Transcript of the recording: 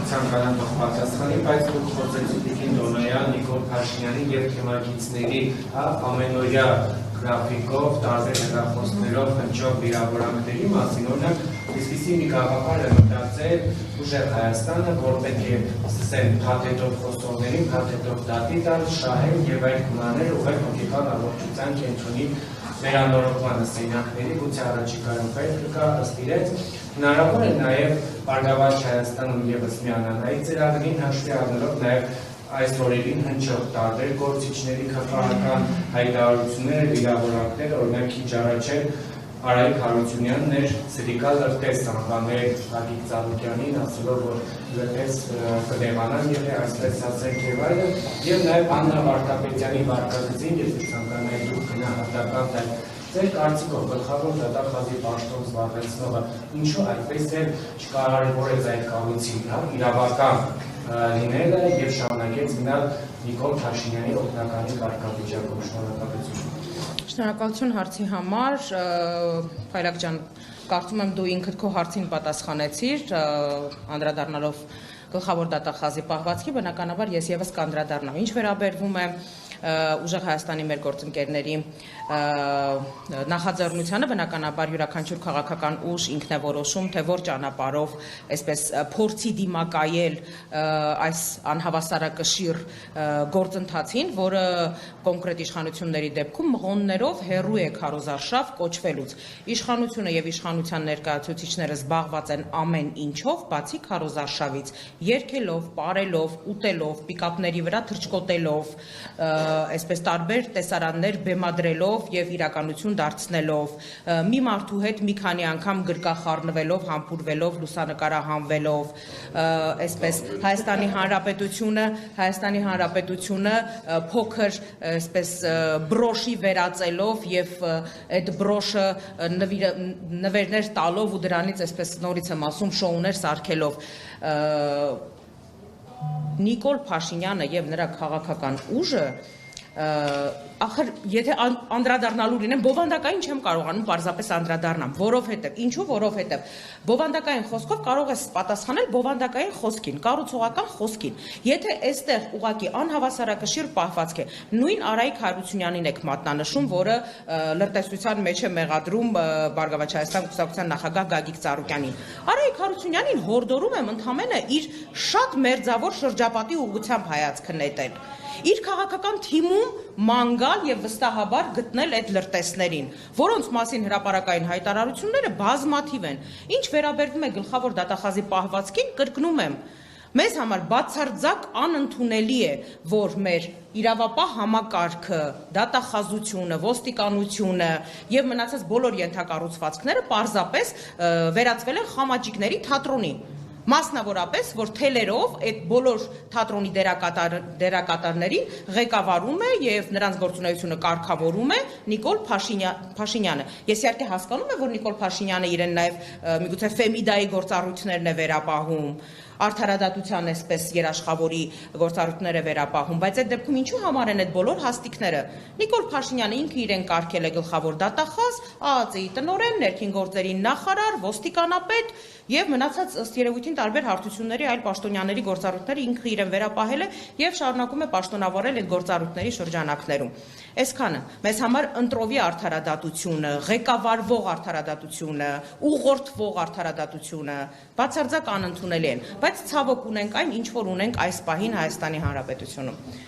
ցանկանան պատասխանի, բայց դուք խոսեցիք Տիկին Դոնոյան, Նիկոլ Փաշինյանի եւ թեմագիծների ամենօրյա գրաֆիկով, տարբեր հեռախոսներով հնչող վիրավորանքների մասին, օրինակ, այսպիսի մի գաղափար է մտածել ուժեղ Հայաստանը, որ պետք է սկսեն փաթեթով խոսողներին, փաթեթով դատի տալ, շահել եւ այդ գումարներ ուղղել հոգեկան առողջության կենտրոնի վերանորոգմանը սենյակների, գուցե առաջիկայում պետք կա ըստ իրենց, հնարավոր է նաեւ Բարգավաճ Հայաստանում եւս միանալ այդ ծրագրին, հաշվի առնելով նաեւ այս օրերին հնչող տարբեր գործիչների քրթական հայտարարությունները, վիրավորանքները, օրինակ քիչ առաջ Արայիկ Հարությունյանն էր սրիկա լրտես անվանել Գագիկ Ծառուկյանին, ասելով, որ լրտես կդեղանան եւ այսպես ասենք եւ այլն, եւ նաեւ Աննա Վարդապետյանի վարկագծին, ես ցանկանայի դուք գնահատական տալ ձեր կարծիքով գլխավոր դատախազի պաշտոն զբաղեցնողը ինչու այդպես է չկարևորեց այդ կառույցին, իրավական լինելը եւ շարունակեց գնալ Նիկոլ Փաշինյանի օգնականի կարգավիճակով։ Շնորհակալություն հարցի համար, Փայլակ ջան, կարծում եմ դու ինքդ քո հարցին պատասխանեցիր, անդրադառնալով գլխավոր դատախազի պահվածքի, բնականաբար ես եւս կանդրադառնամ։ Ինչ վերաբերվում է ուժեղ Հայաստանի մեր գործընկերների նախաձեռնությանը, բնականաբար յուրաքանչյուր քաղաքական ուժ ինքն է որոշում, թե որ ճանապարհով այսպես փորձի դիմակայել այս անհավասարակշիռ գործընթացին, որը կոնկրետ իշխանությունների դեպքում մղոններով հեռու է քարոզարշավ կոչվելուց։ Իշխանությունը եւ իշխանության ներկայացուցիչները զբաղված են ամեն ինչով, բացի քարոզարշավից, երգելով, պարելով, ուտելով, պիկապների վրա թռչկոտելով, այսպես տարբեր տեսարաններ բեմադրելով եւ իրականություն դարձնելով, մի մարդու հետ մի քանի անգամ գրկախառնվելով, համբուրվելով, լուսանկարահանվելով, այսպես Հայաստանի Հանրապետությունը փոքր այսպես բրոշի վերածելով եւ այդ բրոշը նվերներ տալով ու դրանից այսպես նորից եմ ասում շոուներ սարքելով Նիկոլ Փաշինյանը եւ նրա քաղաքական ուժը ախր եթե անդրադառնալու լինեմ բովանդակային չեմ կարողանում պարզապես անդրադառնամ, որովհետև ինչու, որովհետև բովանդակային խոսքով կարող ես պատասխանել բովանդակային խոսքին, կառուցողական խոսքին։ Եթե այստեղ ուղղակի անհավասարակշիռ պահվածք է, նույն Արայիկ Հարությունյանին եք մատնանշում, որը լրտեսության մեջ է մեղադրում Բարգավաճ Հայաստան կուսակցության նախագահ Գագիկ Ծառուկյանին։ Արայիկ Հարությունյանին հորդորում եմ ընդհանրապես իր շատ մերձավոր շրջապատի ուղղությամբ հայացքը նետել։ Իր քաղաքական թիմում ման գալ եւ վստահաբար գտնել այդ լրտեսներին, որոնց մասին հրապարակային հայտարարությունները բազմաթիվ են։ Ինչ վերաբերվում է գլխավոր դատախազի պահվածքին, կրկնում եմ, մեզ համար բացարձակ անընդունելի է, որ մեր իրավապահ համակարգը, դատախազությունը, ոստիկանությունը եւ մնացած բոլոր ենթակառուցվածքները պարզապես վերածվել են խամաճիկների թատրոնի։ Մասնավորապես, որ թելերով այդ բոլոր թատրոնի դերակատարներին ղեկավարում է եւ նրանց գործունեությունը կարգավորում է Նիկոլ Փաշինյանը։ Ես իհարկե հասկանում եմ, որ Նիկոլ Փաշինյանը իրեն նաեւ միգուցե Ֆեմիդայի գործառույթներն է վերապահում, արդարադատության այսպես երաշխավորի գործառույթները վերապահում, բայց այդ դեպքում ինչու համար են այդ բոլոր հաստիկները։ Նիկոլ Փաշինյանը ինքը իրեն կարգել է գլխավոր դատախազ, ԱԱԾ-ի տնօրեն, ներքին գործերի նախարար, ոստիկանապետ եւ մնացած ըստ երևույթին տարբեր հարթությունների այլ պաշտոնյաների գործառույթները ինքը իրեն վերապահել է եւ շարունակում է պաշտոնավորել այդ գործառույթների շրջանակներում։ Այսքանը մեզ համար ընտրովի արդարադատությունը, ղեկավարվող արդարադատությունը, ուղղորդվող արդարադատությունը բացարձակ անընդունելի են, բայց ցավոք ունենք այն, ինչ որ ունենք այս պահին Հայաստանի Հանրապետությունում։